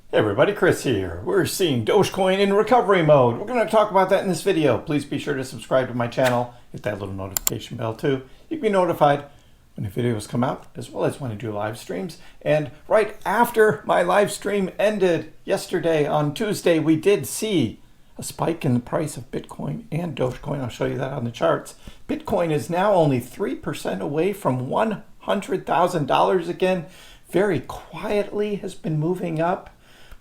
Hey everybody, Chris here. We're seeing Dogecoin in recovery mode. We're going to talk about that in this video. Please be sure to subscribe to my channel. Hit that little notification bell too. You can be notified when the videos come out, as well as when I do live streams. And right after my live stream ended yesterday on Tuesday, we did see a spike in the price of Bitcoin and Dogecoin. I'll show you that on the charts. Bitcoin is now only 3% away from $100,000 again. Very quietly has been moving up,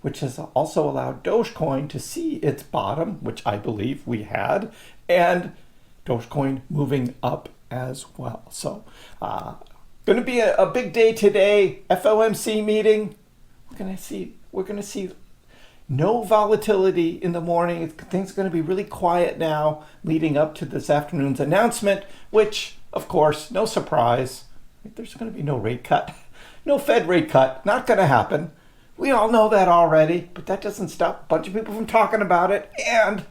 which has also allowed Dogecoin to see its bottom, which I believe we had, and Dogecoin moving up as well. So going to be a big day today. FOMC meeting. We're going to see no volatility in the morning. Things are going to be really quiet now leading up to this afternoon's announcement, which of course, no surprise, there's going to be no rate cut. No Fed rate cut, not going to happen. We all know that already, but that doesn't stop a bunch of people from talking about it and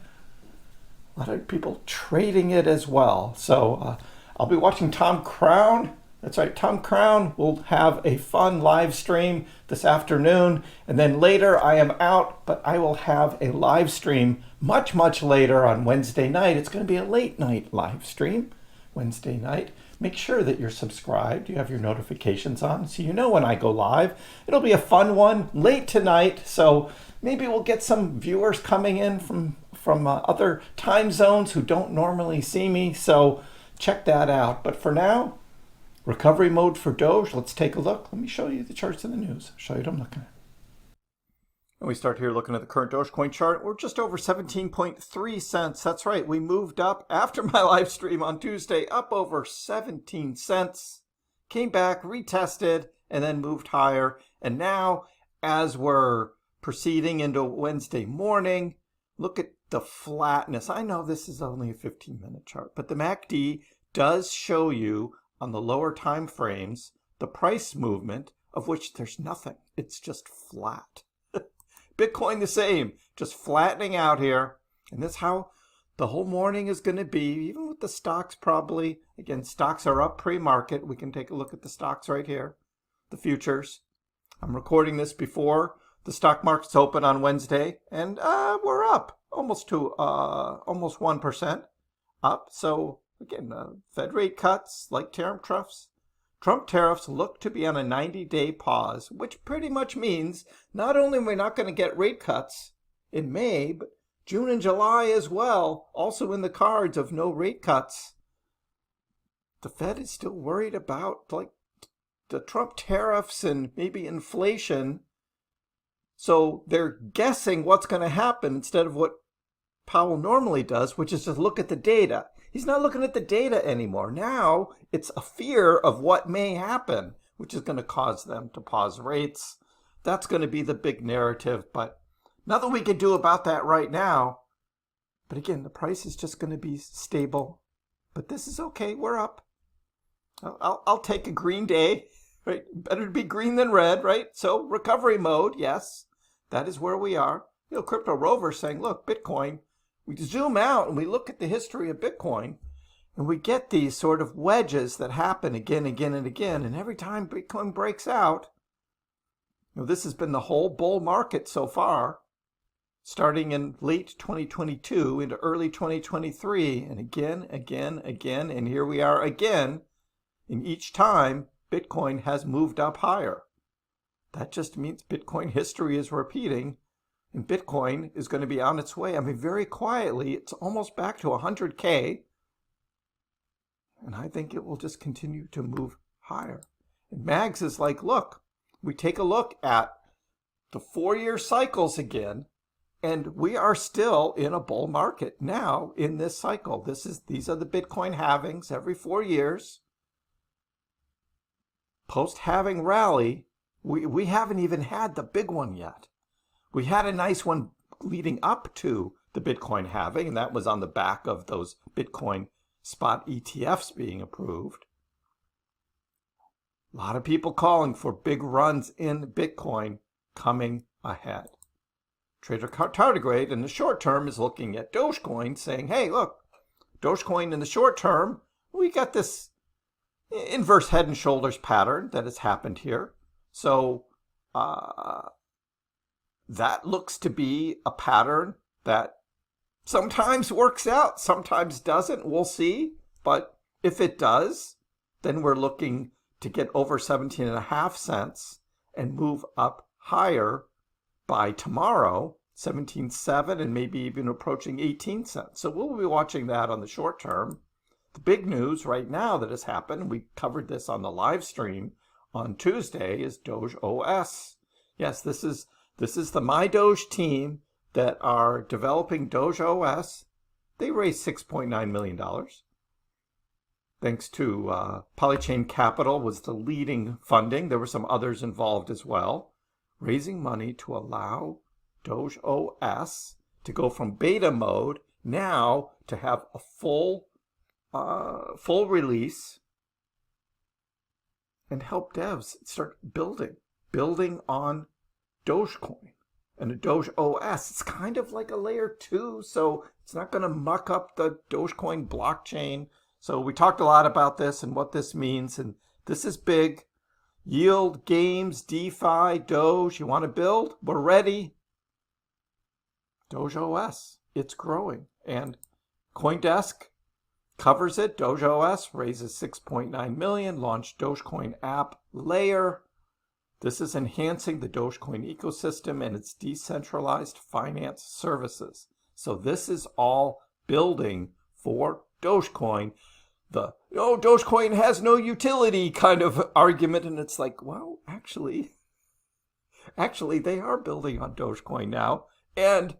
a lot of people trading it as well. So I'll be watching Tom Crown. That's right, Tom Crown will have a fun live stream this afternoon. And then later I am out, but I will have a live stream much later on Wednesday night. It's going to be a late night live stream Wednesday night. Make sure that you're subscribed, you have your notifications on, so you know when I go live. It'll be a fun one late tonight, so maybe we'll get some viewers coming in from other time zones who don't normally see me, so check that out. But for now, recovery mode for Doge. Let's take a look. Let me show you the charts in the news. I'll show you what I'm looking at. And we start here looking at the current Dogecoin chart. We're just over 17.3 cents. That's right. We moved up after my live stream on Tuesday, up over 17 cents. Came back, retested, and then moved higher. And now, as we're proceeding into Wednesday morning, look at the flatness. I know this is only a 15-minute chart, but the MACD does show you on the lower time frames the price movement, of which there's nothing. It's just flat. Bitcoin the same, just flattening out here. And that's how the whole morning is going to be, even with the stocks probably. Again, stocks are up pre-market. We can take a look at the stocks right here, the futures. I'm recording this before the stock market's open on Wednesday, and we're up almost 1% up. So again, Fed rate cuts like Trump tariffs look to be on a 90-day pause, which pretty much means not only are we not going to get rate cuts in May, but June and July as well, also in the cards of no rate cuts. The Fed is still worried about like the Trump tariffs and maybe inflation. So they're guessing what's going to happen instead of what Powell normally does, which is just look at the data. He's not looking at the data anymore. Now it's a fear of what may happen, which is going to cause them to pause rates. That's going to be the big narrative, but nothing we can do about that right now. But again, the price is just going to be stable. But this is okay. We're up. I'll take a green day, right? Better to be green than red, right? So recovery mode, yes, that is where we are. You know, Crypto Rover saying, look, Bitcoin, we zoom out and we look at the history of Bitcoin and we get these sort of wedges that happen again. And every time Bitcoin breaks out, you know, this has been the whole bull market so far, starting in late 2022 into early 2023. And again. And here we are again. And each time Bitcoin has moved up higher. That just means Bitcoin history is repeating. And Bitcoin is going to be on its way. I mean, very quietly, it's almost back to 100K. And I think it will just continue to move higher. And Mags is like, look, we take a look at the 4-year cycles again, and we are still in a bull market now in this cycle. These are the Bitcoin halvings every 4 years. Post-halving rally, we haven't even had the big one yet. We had a nice one leading up to the Bitcoin halving, and that was on the back of those Bitcoin spot ETFs being approved. A lot of people calling for big runs in Bitcoin coming ahead. Trader Tardigrade in the short term is looking at Dogecoin saying, hey, look, Dogecoin in the short term, we got this inverse head and shoulders pattern that has happened here. So that looks to be a pattern that sometimes works out, sometimes doesn't. We'll see. But if it does, then we're looking to get over 17.5 cents and move up higher by tomorrow, 17.7, and maybe even approaching 18 cents. So we'll be watching that on the short term. The big news right now that has happened, we covered this on the live stream on Tuesday, is Doge OS. Yes, this is the MyDoge team that are developing Doge OS. They raised $6.9 million. Thanks to Polychain Capital was the leading funding. There were some others involved as well, raising money to allow Doge OS to go from beta mode now to have a full release and help devs start building on Dogecoin and a Doge OS. It's kind of like a layer 2, so it's not going to muck up the Dogecoin blockchain. So we talked a lot about this and what this means, and this is big. Yield, games, DeFi, Doge, you want to build? We're ready. Doge OS, it's growing. And CoinDesk covers it. Doge OS raises $6.9 million, launched Dogecoin App Layer. This is enhancing the Dogecoin ecosystem and its decentralized finance services. So this is all building for Dogecoin. Dogecoin has no utility kind of argument, and it's like, well, actually they are building on Dogecoin now, and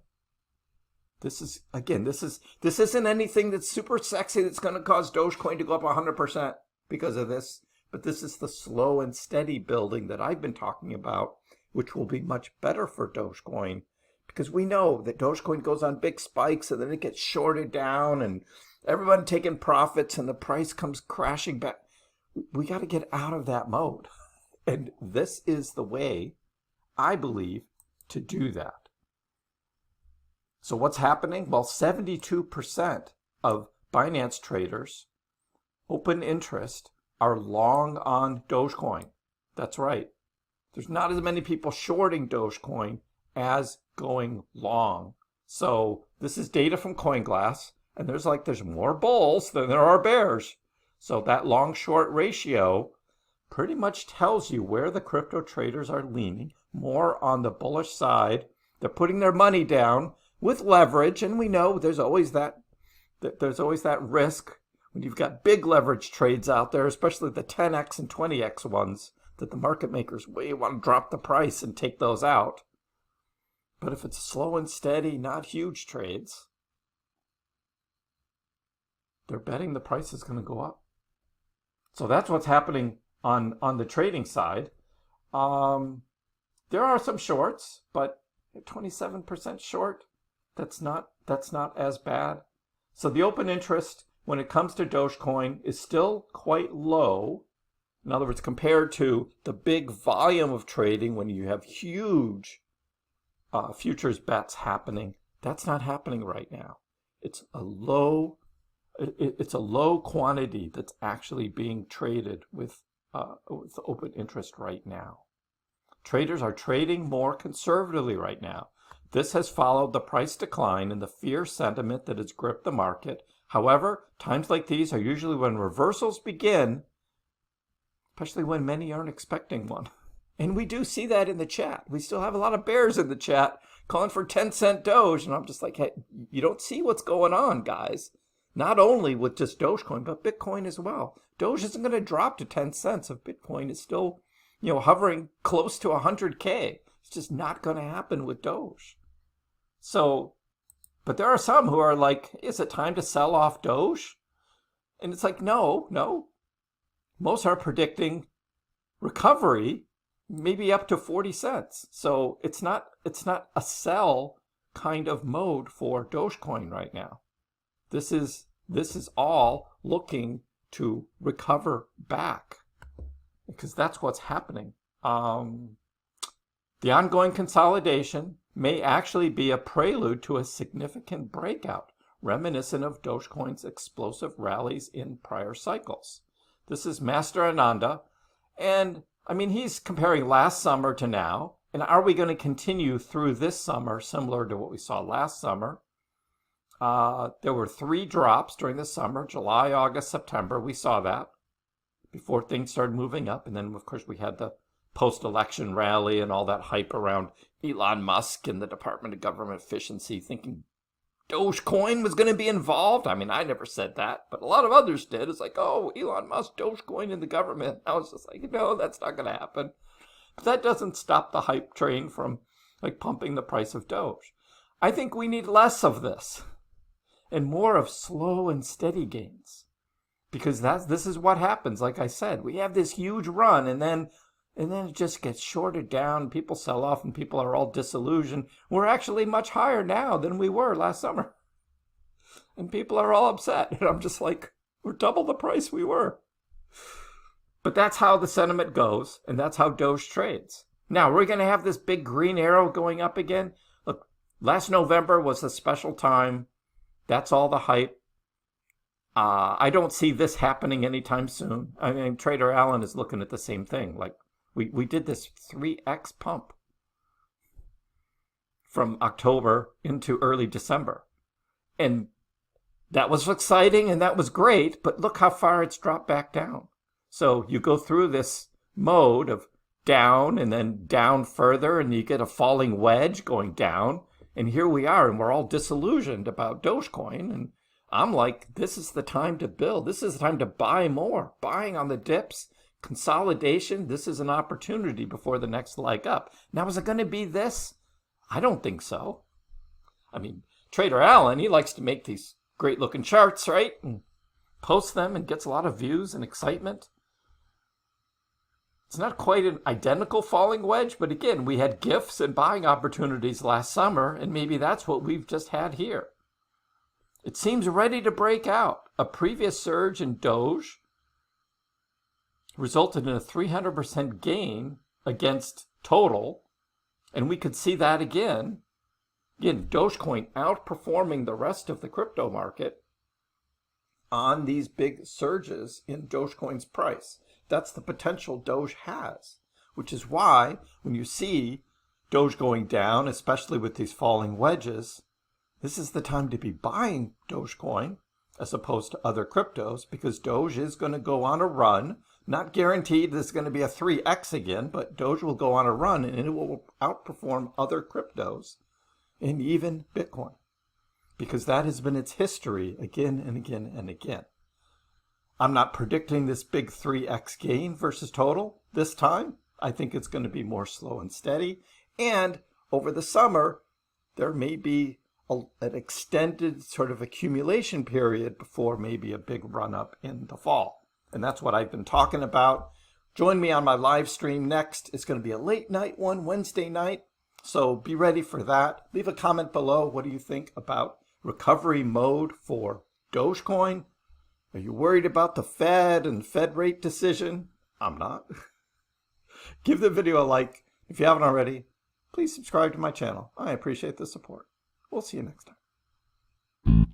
this isn't anything that's super sexy that's going to cause Dogecoin to go up 100% because of this, but this is the slow and steady building that I've been talking about, which will be much better for Dogecoin, because we know that Dogecoin goes on big spikes and then it gets shorted down and everyone taking profits and the price comes crashing back. We got to get out of that mode. And this is the way, I believe, to do that. So what's happening? Well, 72% of Binance traders, open interest, are long on Dogecoin. That's right. There's not as many people shorting Dogecoin as going long. So this is data from CoinGlass. And there's more bulls than there are bears. So that long-short ratio pretty much tells you where the crypto traders are leaning, more on the bullish side. They're putting their money down with leverage, and we know there's always that risk when you've got big leverage trades out there, especially the 10x and 20x ones, that the market makers way want to drop the price and take those out. But if it's slow and steady, not huge trades, they're betting the price is going to go up. So that's what's happening on the trading side. There are some shorts, but 27% short, that's not as bad. So the open interest when it comes to Dogecoin is still quite low. In other words, compared to the big volume of trading when you have huge futures bets happening, that's not happening right now. It's a low quantity that's actually being traded with open interest right now. Traders are trading more conservatively right now. This has followed the price decline and the fear sentiment that has gripped the market. However, times like these are usually when reversals begin, especially when many aren't expecting one. And we do see that in the chat. We still have a lot of bears in the chat calling for 10-cent Doge, and I'm just like, hey, you don't see what's going on, guys. Not only with just Dogecoin, but Bitcoin as well. Doge isn't going to drop to 10 cents if Bitcoin is still, hovering close to 100K. It's just not going to happen with Doge. So, but there are some who are like, is it time to sell off Doge? And it's like, no. Most are predicting recovery, maybe up to 40 cents. So it's not a sell kind of mode for Dogecoin right now. This is all looking to recover back, because that's what's happening. The ongoing consolidation may actually be a prelude to a significant breakout, reminiscent of Dogecoin's explosive rallies in prior cycles. This is Master Ananda, and I mean, he's comparing last summer to now, And are we going to continue through this summer, similar to what we saw last summer? There were 3 drops during the summer, July, August, September. We saw that before things started moving up. And then, of course, we had the post-election rally and all that hype around Elon Musk and the Department of Government Efficiency thinking Dogecoin was going to be involved. I mean, I never said that, but a lot of others did. It's like, oh, Elon Musk, Dogecoin in the government. I was just like, no, that's not going to happen. But that doesn't stop the hype train from like pumping the price of Doge. I think we need less of this and more of slow and steady gains, because this is what happens. Like I said, we have this huge run and then it just gets shorted down. People sell off and people are all disillusioned. We're actually much higher now than we were last summer. And people are all upset. And I'm just like, we're double the price we were. But that's how the sentiment goes, and that's how Doge trades. Now, we're going to have this big green arrow going up again. Look, last November was a special time. That's all the hype. I don't see this happening anytime soon. I mean, Trader Allen is looking at the same thing. Like, we did this 3x pump from October into early December. And that was exciting and that was great, but look how far it's dropped back down. So you go through this mode of down and then down further, and you get a falling wedge going down. And here we are, and we're all disillusioned about Dogecoin. And I'm like, this is the time to build. This is the time to buy more. Buying on the dips, consolidation. This is an opportunity before the next leg up. Now, is it going to be this? I don't think so. I mean, Trader Allen, he likes to make these great looking charts, right? And post them and gets a lot of views and excitement. It's not quite an identical falling wedge, but again, we had gifts and buying opportunities last summer, and maybe that's what we've just had here. It seems ready to break out. A previous surge in Doge resulted in a 300% gain against total, and we could see that again. Again, Dogecoin outperforming the rest of the crypto market on these big surges in Dogecoin's price. That's the potential Doge has, which is why when you see Doge going down, especially with these falling wedges, this is the time to be buying Dogecoin as opposed to other cryptos, because Doge is going to go on a run. Not guaranteed there's going to be a 3x again, but Doge will go on a run and it will outperform other cryptos and even Bitcoin, because that has been its history again and again and again. I'm not predicting this big 3x gain versus total this time. I think it's going to be more slow and steady. And over the summer, there may be an extended sort of accumulation period before maybe a big run up in the fall. And that's what I've been talking about. Join me on my live stream next. It's going to be a late night one, Wednesday night. So be ready for that. Leave a comment below. What do you think about recovery mode for Dogecoin? Are you worried about the Fed and Fed rate decision? I'm not. Give the video a like. If you haven't already, please subscribe to my channel. I appreciate the support. We'll see you next time.